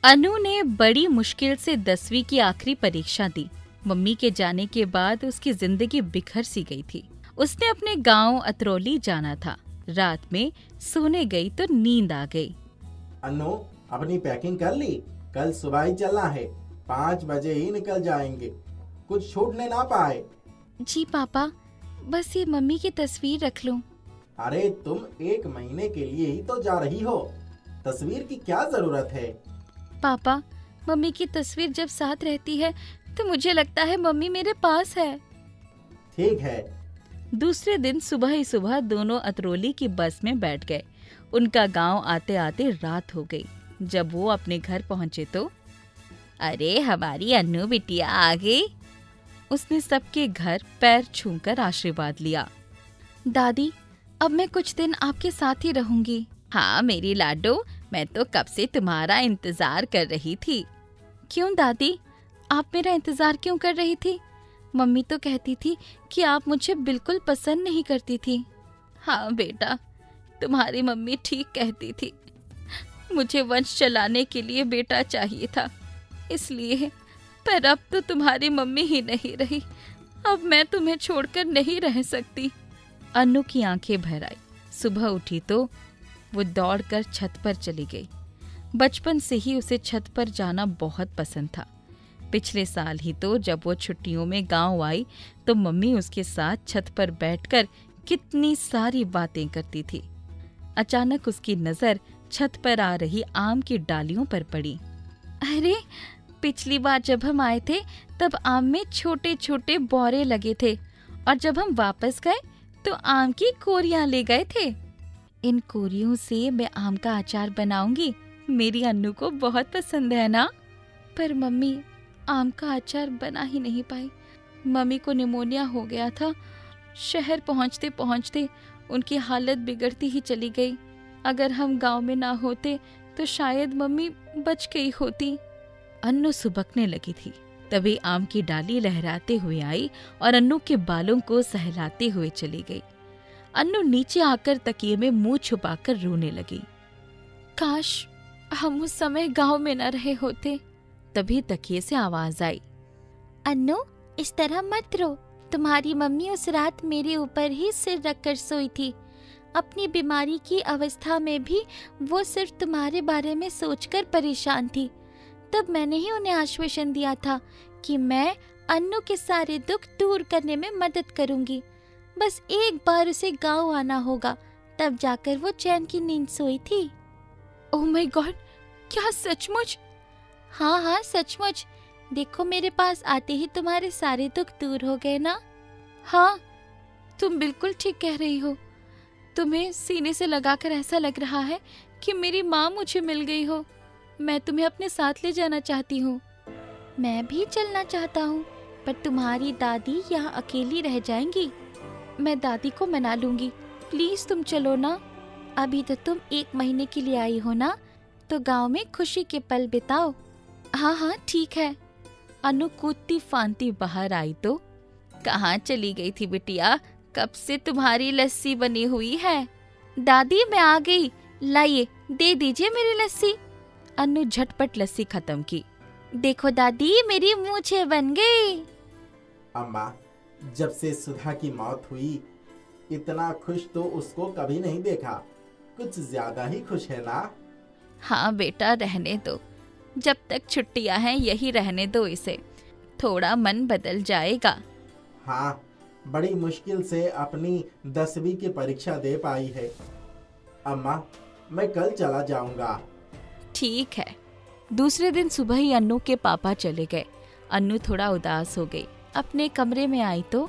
अनु ने बड़ी मुश्किल से 10वीं की आखिरी परीक्षा दी। मम्मी के जाने के बाद उसकी जिंदगी बिखर सी गई थी। उसने अपने गांव अतरौली जाना था। रात में सोने गई तो नींद आ गई। अनु, अपनी पैकिंग कर ली? कल सुबह ही चलना है, 5 बजे ही निकल जाएंगे, कुछ छूटने ना पाए। जी पापा, बस ये मम्मी की तस्वीर रख लूं। अरे तुम 1 महीने के लिए ही तो जा रही हो, तस्वीर की क्या जरूरत है? पापा, मम्मी की तस्वीर जब साथ रहती है तो मुझे लगता है मम्मी मेरे पास है। ठीक है। दूसरे दिन सुबह ही सुबह दोनों अतरौली की बस में बैठ गए। उनका गांव आते आते रात हो गई। जब वो अपने घर पहुंचे तो अरे हमारी अन्नू बिटिया आ गई। उसने सबके घर पैर छूकर आशीर्वाद लिया। दादी, अब मैं कुछ दिन आपके साथ ही रहूंगी। हाँ मेरी लाडो, मैं तो कब से तुम्हारा इंतजार कर रही थी। क्यों दादी, आप मेरा इंतजार क्यों कर रही थी? मम्मी तो कहती थी कि आप मुझे बिल्कुल पसंद नहीं करती थी। हाँ बेटा, तुम्हारी मम्मी ठीक कहती थी। मुझे वंश चलाने के लिए बेटा चाहिए था, इसलिए। पर अब तो तुम्हारी मम्मी ही नहीं रही, अब मैं तुम्हें छोड़कर नहीं रह सकती। अन्नू की आंखें भर आई। सुबह उठी तो वो दौड़कर छत पर चली गई। बचपन से ही उसे छत पर जाना बहुत पसंद था। पिछले साल ही तो जब वो छुट्टियों में गांव आई तो मम्मी उसके साथ छत पर बैठकर कितनी सारी बातें करती थी। अचानक उसकी नजर छत पर आ रही आम की डालियों पर पड़ी। अरे, पिछली बार जब हम आए थे तब आम में छोटे छोटे बौरे लगे थे और जब हम वापस गए तो आम की कोरियां ले गए थे। इन कोरियों से मैं आम का अचार बनाऊंगी, मेरी अन्नू को बहुत पसंद है ना। पर मम्मी, आम का अचार बना ही नहीं पाई। मम्मी को निमोनिया हो गया था। शहर पहुंचते पहुंचते उनकी हालत बिगड़ती ही चली गई। अगर हम गांव में ना होते तो शायद मम्मी बच गई होती। अन्नू सुबकने लगी थी। तभी आम की डाली लहराते हुए आई और अन्नू के बालों को सहलाते हुए चली गई। अन्नू नीचे आकर तकिए में मुंह छुपाकर रोने लगी। काश हम उस समय गांव में न रहे होते। तभी तकिए से आवाज आई। अन्नू, इस तरह मत रो। तुम्हारी मम्मी उस रात मेरे ऊपर ही सिर रखकर सोई थी। अपनी बीमारी की अवस्था में भी वो सिर्फ तुम्हारे बारे में सोचकर परेशान थी। तब मैंने ही उन्हें आश्वासन दिया था कि मैं अन्नू के सारे दुख दूर करने में मदद करूंगी। बस एक बार उसे गांव आना होगा, तब जाकर वो चैन की नींद सोई थी। ओह माय गॉड, क्या सचमुच? हाँ हाँ सचमुच। देखो, मेरे पास आते ही तुम्हारे सारे दुख दूर हो गए ना। हाँ, तुम बिल्कुल ठीक कह रही हो। तुम्हें सीने से लगाकर ऐसा लग रहा है कि मेरी माँ मुझे मिल गई हो। मैं तुम्हें अपने साथ ले जाना चाहती हूँ। मैं भी चलना चाहता हूँ, पर तुम्हारी दादी यहाँ अकेली रह जाएंगी। मैं दादी को मना लूंगी। प्लीज तुम चलो ना। अभी तो तुम 1 महीने के लिए आई हो ना, तो गांव में खुशी के पल बिताओ। हाँ हाँ ठीक है। अनु कूदती फांती बाहर आई तो कहाँ चली गई थी बिटिया? कब से तुम्हारी लस्सी बनी हुई है। दादी मैं आ गई, लाइए दे दीजिए मेरी लस्सी। अनु झटपट लस्सी खत्म की। देखो दादी, मेरी मूंछें बन गई। अम्मा, जब से सुधा की मौत हुई इतना खुश तो उसको कभी नहीं देखा। कुछ ज्यादा ही खुश है ना? हाँ बेटा, रहने दो। जब तक छुट्टियां हैं यही रहने दो इसे। थोड़ा मन बदल जाएगा। हाँ, बड़ी मुश्किल से अपनी 10वीं की परीक्षा दे पाई है। अम्मा, मैं कल चला जाऊंगा। ठीक है। दूसरे दिन सुबह ही अन्नू के पापा चले गए। अन्नू थोड़ा उदास हो गई। अपने कमरे में आई तो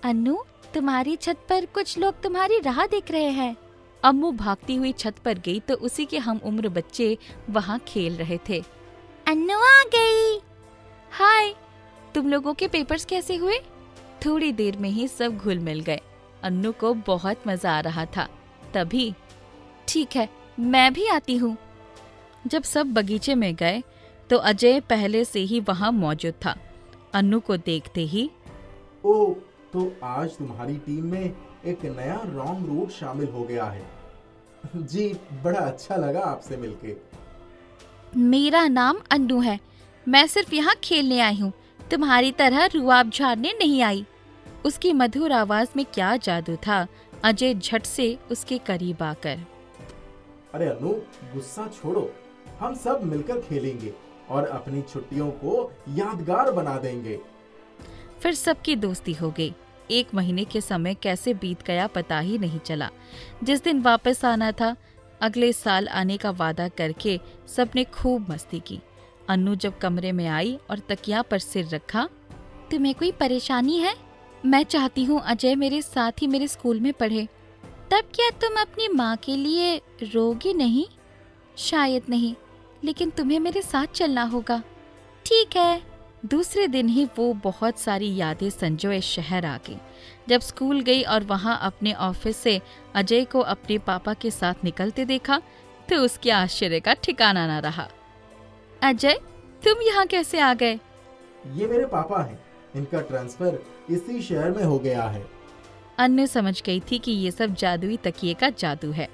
अन्नू, तुम्हारी छत पर कुछ लोग तुम्हारी राह देख रहे हैं। अम्मू भागती हुई छत पर गई तो उसी के हम उम्र बच्चे वहाँ खेल रहे थे। अन्नू आ गई। हाय, तुम लोगों के पेपर्स कैसे हुए? थोड़ी देर में ही सब घुल मिल गए। अन्नू को बहुत मजा आ रहा था। तभी ठीक है, मैं भी आती हूँ। जब सब बगीचे में गए तो अजय पहले से ही वहाँ मौजूद था। अन्नू को देखते ही, ओ, तो आज तुम्हारी टीम में एक नया रॉन्ग रूट शामिल हो गया है। जी, बड़ा अच्छा लगा आपसे मिलके। मेरा नाम अन्नू है। मैं सिर्फ यहाँ खेलने आई हूँ, तुम्हारी तरह रुआब झाड़ने नहीं आई। उसकी मधुर आवाज में क्या जादू था। अजय झट से उसके करीब आकर, अरे अनु, गुस्सा छोड़ो, हम सब मिलकर खेलेंगे और अपनी छुट्टियों को यादगार बना देंगे। फिर सबकी दोस्ती हो गई। 1 महीने के समय कैसे बीत गया पता ही नहीं चला। जिस दिन वापस आना था, अगले साल आने का वादा करके सबने खूब मस्ती की। अन्नू जब कमरे में आई और तकिया पर सिर रखा, तुम्हें कोई परेशानी है? मैं चाहती हूँ अजय मेरे साथ ही मेरे स्कूल में पढ़े। तब क्या तुम अपनी माँ के लिए रोगी नहीं? शायद नहीं, लेकिन तुम्हें मेरे साथ चलना होगा। ठीक है। दूसरे दिन ही वो बहुत सारी यादें संजोए शहर आ गई। जब स्कूल गई और वहाँ अपने ऑफिस से अजय को अपने पापा के साथ निकलते देखा तो उसके आश्चर्य का ठिकाना न रहा। अजय, तुम यहाँ कैसे आ गए? ये मेरे पापा हैं, इनका ट्रांसफर इसी शहर में हो गया है। अन्नू समझ गई थी कि ये सब जादुई तकिए का जादू है।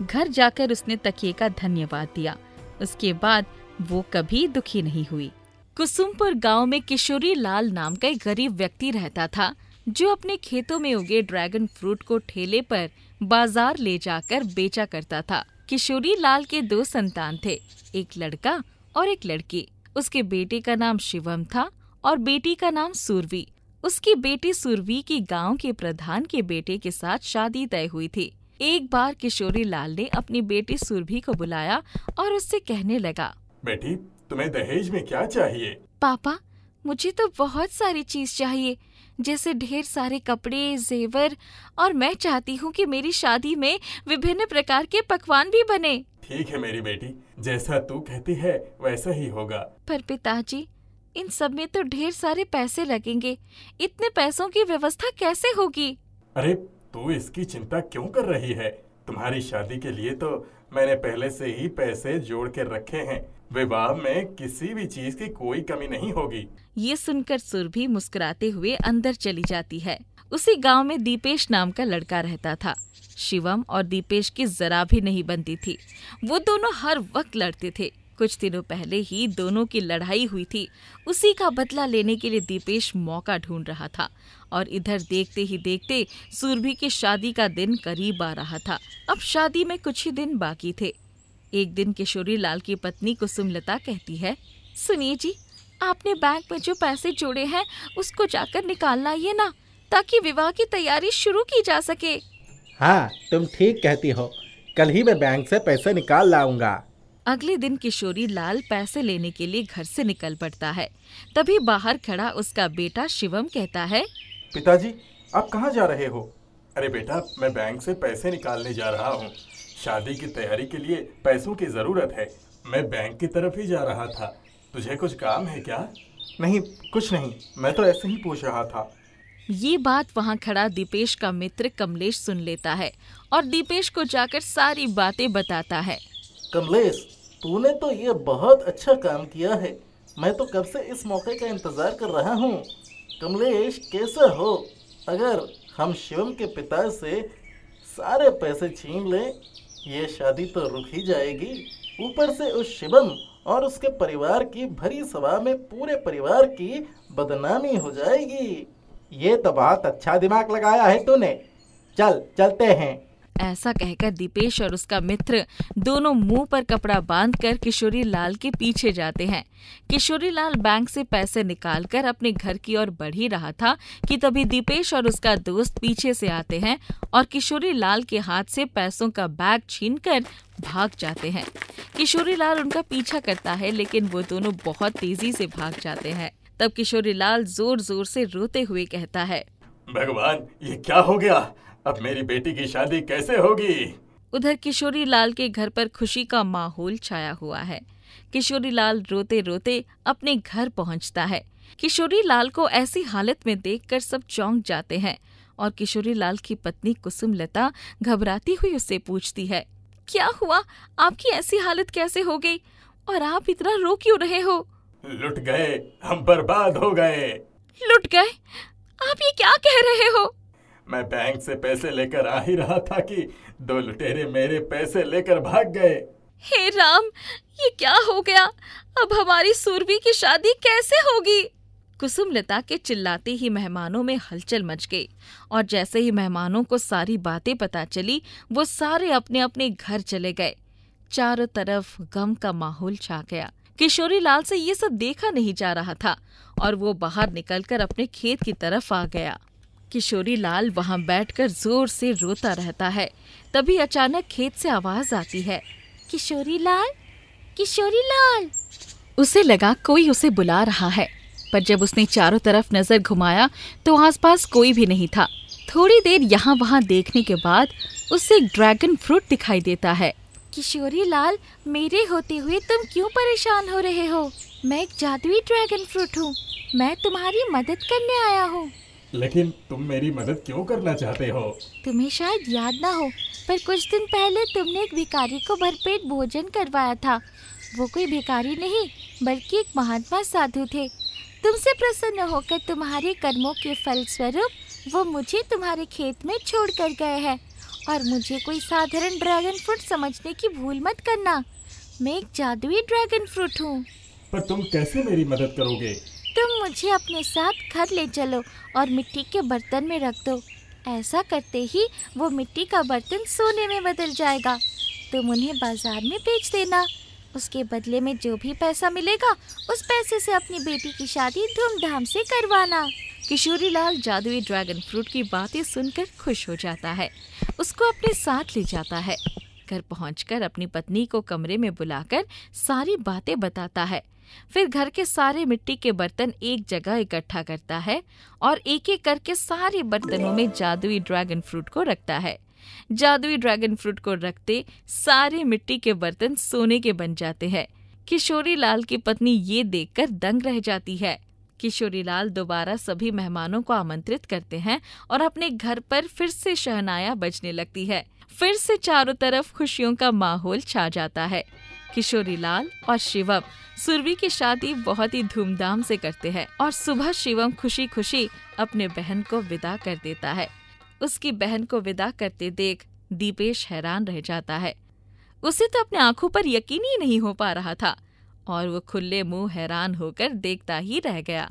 घर जाकर उसने तकिए का धन्यवाद दिया। उसके बाद वो कभी दुखी नहीं हुई। कुसुमपुर गांव में किशोरी लाल नाम का एक गरीब व्यक्ति रहता था, जो अपने खेतों में उगे ड्रैगन फ्रूट को ठेले पर बाजार ले जाकर बेचा करता था। किशोरी लाल के 2 संतान थे, एक लड़का और एक लड़की। उसके बेटे का नाम शिवम था और बेटी का नाम सुरभि। उसकी बेटी सुरभि की गांव के प्रधान के बेटे के साथ शादी तय हुई थी। एक बार किशोरी लाल ने अपनी बेटी सुरभि को बुलाया और उससे कहने लगा, बेटी, तुम्हें दहेज में क्या चाहिए? पापा, मुझे तो बहुत सारी चीज चाहिए, जैसे ढेर सारे कपड़े, जेवर, और मैं चाहती हूँ कि मेरी शादी में विभिन्न प्रकार के पकवान भी बने। ठीक है मेरी बेटी, जैसा तू कहती है वैसा ही होगा। पर पिताजी, इन सब में तो ढेर सारे पैसे लगेंगे। इतने पैसों की व्यवस्था कैसे होगी? अरे, तू इसकी चिंता क्यों कर रही है? तुम्हारी शादी के लिए तो मैंने पहले से ही पैसे जोड़ के रखे हैं। विवाह में किसी भी चीज की कोई कमी नहीं होगी। ये सुनकर सुरभि मुस्कुराते हुए अंदर चली जाती है। उसी गांव में दीपेश नाम का लड़का रहता था। शिवम और दीपेश की जरा भी नहीं बनती थी। वो दोनों हर वक्त लड़ते थे। कुछ दिनों पहले ही दोनों की लड़ाई हुई थी। उसी का बदला लेने के लिए दीपेश मौका ढूंढ रहा था और इधर देखते ही देखते सुरभि की शादी का दिन करीब आ रहा था। अब शादी में कुछ ही दिन बाकी थे। एक दिन किशोरी लाल की पत्नी कुसुमलता कहती है, सुनिए जी, आपने बैंक में जो पैसे जोड़े हैं उसको जाकर निकाल लाइए ना, ताकि विवाह की तैयारी शुरू की जा सके। हाँ, तुम ठीक कहती हो, कल ही मैं बैंक से पैसे निकाल लाऊंगा। अगले दिन किशोरी लाल पैसे लेने के लिए घर से निकल पड़ता है। तभी बाहर खड़ा उसका बेटा शिवम कहता है, पिताजी, आप कहाँ जा रहे हो? अरे बेटा, मैं बैंक से पैसे निकालने जा रहा हूँ। शादी की तैयारी के लिए पैसों की जरूरत है। मैं बैंक की तरफ ही जा रहा था। तुझे कुछ काम है क्या? नहीं, कुछ नहीं, मैं तो ऐसे ही पूछ रहा था। ये बात वहाँ खड़ा दीपेश का मित्र कमलेश सुन लेता है और दीपेश को जाकर सारी बातें बताता है। कमलेश, तूने तो ये बहुत अच्छा काम किया है। मैं तो कब से इस मौके का इंतजार कर रहा हूँ। कमलेश, कैसा हो? अगर हम शिवम के पिता से सारे पैसे छीन लें, ये शादी तो रुक ही जाएगी। ऊपर से उस शिवम और उसके परिवार की भरी सभा में पूरे परिवार की बदनामी हो जाएगी। ये तो बहुत अच्छा दिमाग लगाया है तूने। चल, चलते हैं। ऐसा कहकर दीपेश और उसका मित्र दोनों मुंह पर कपड़ा बांधकर किशोरी लाल के पीछे जाते हैं। किशोरी लाल बैंक से पैसे निकालकर अपने घर की ओर बढ़ ही रहा था कि तभी दीपेश और उसका दोस्त पीछे से आते हैं और किशोरी लाल के हाथ से पैसों का बैग छीनकर भाग जाते हैं। किशोरी लाल उनका पीछा करता है, लेकिन वो दोनों बहुत तेजी से भाग जाते हैं। तब किशोरी लाल जोर जोर से रोते हुए कहता है, भगवान, ये क्या हो गया? अब मेरी बेटी की शादी कैसे होगी? उधर किशोरी लाल के घर पर खुशी का माहौल छाया हुआ है। किशोरी लाल रोते रोते अपने घर पहुंचता है। किशोरी लाल को ऐसी हालत में देखकर सब चौंक जाते हैं और किशोरी लाल की पत्नी कुसुमलता घबराती हुई उससे पूछती है, क्या हुआ? आपकी ऐसी हालत कैसे हो गई और आप इतना रो क्यों रहे हो? लुट गए, हम बर्बाद हो गए। लुट गए? आप ये क्या कह रहे हो? मैं बैंक से पैसे लेकर आ ही रहा था कि 2 लुटेरे मेरे पैसे लेकर भाग गए। हे राम, ये क्या हो गया? अब हमारी सुरभि की शादी कैसे होगी? कुसुमलता के चिल्लाते ही मेहमानों में हलचल मच गई और जैसे ही मेहमानों को सारी बातें पता चली वो सारे अपने अपने घर चले गए। चारों तरफ गम का माहौल छा गया। किशोरी लाल से ये सब देखा नहीं जा रहा था और वो बाहर निकलकर अपने खेत की तरफ आ गया। किशोरी लाल वहां बैठकर जोर से रोता रहता है। तभी अचानक खेत से आवाज आती है, किशोरी लाल, किशोरी लाल। उसे लगा कोई उसे बुला रहा है, पर जब उसने चारों तरफ नजर घुमाया तो आसपास कोई भी नहीं था। थोड़ी देर यहाँ वहाँ देखने के बाद उसे एक ड्रैगन फ्रूट दिखाई देता है। किशोरी लाल, मेरे होते हुए तुम क्यों परेशान हो रहे हो? मैं एक जादुई ड्रैगन फ्रूट हूँ। मैं तुम्हारी मदद करने आया हूँ। लेकिन तुम मेरी मदद क्यों करना चाहते हो? तुम्हें शायद याद ना हो, पर कुछ दिन पहले तुमने एक भिखारी को भरपेट भोजन करवाया था। वो कोई भिखारी नहीं बल्कि एक महात्मा साधु थे। तुमसे प्रसन्न होकर तुम्हारे कर्मों के फल स्वरूप वो मुझे तुम्हारे खेत में छोड़ कर गए हैं। और मुझे कोई साधारण ड्रैगन फ्रूट समझने की भूल मत करना। मैं एक जादुई ड्रैगन फ्रूट हूँ। पर तुम कैसे मेरी मदद करोगे? तुम मुझे अपने साथ घर ले चलो और मिट्टी के बर्तन में रख दो। ऐसा करते ही वो मिट्टी का बर्तन सोने में बदल जाएगा। तुम उन्हें बाजार में बेच देना। उसके बदले में जो भी पैसा मिलेगा उस पैसे से अपनी बेटी की शादी धूमधाम से करवाना। किशोरी लाल जादुई ड्रैगन फ्रूट की बातें सुनकर खुश हो जाता है। उसको अपने साथ ले जाता है। घर पहुंचकर अपनी पत्नी को कमरे में बुलाकर सारी बातें बताता है। फिर घर के सारे मिट्टी के बर्तन एक जगह इकट्ठा करता है और एक एक करके सारे बर्तनों में जादुई ड्रैगन फ्रूट को रखता है। जादुई ड्रैगन फ्रूट को रखते सारे मिट्टी के बर्तन सोने के बन जाते हैं। किशोरी लाल की पत्नी ये देखकर दंग रह जाती है। किशोरी लाल दोबारा सभी मेहमानों को आमंत्रित करते हैं और अपने घर पर फिर से शहनाया बजने लगती है। फिर से चारों तरफ खुशियों का माहौल छा जाता है। किशोरी लाल और शिवम सुरभि की शादी बहुत ही धूमधाम से करते हैं और सुबह शिवम खुशी खुशी अपने बहन को विदा कर देता है। उसकी बहन को विदा करते देख दीपेश हैरान रह जाता है। उसे तो अपने आंखों पर यकीन ही नहीं हो पा रहा था और वो खुले मुंह हैरान होकर देखता ही रह गया।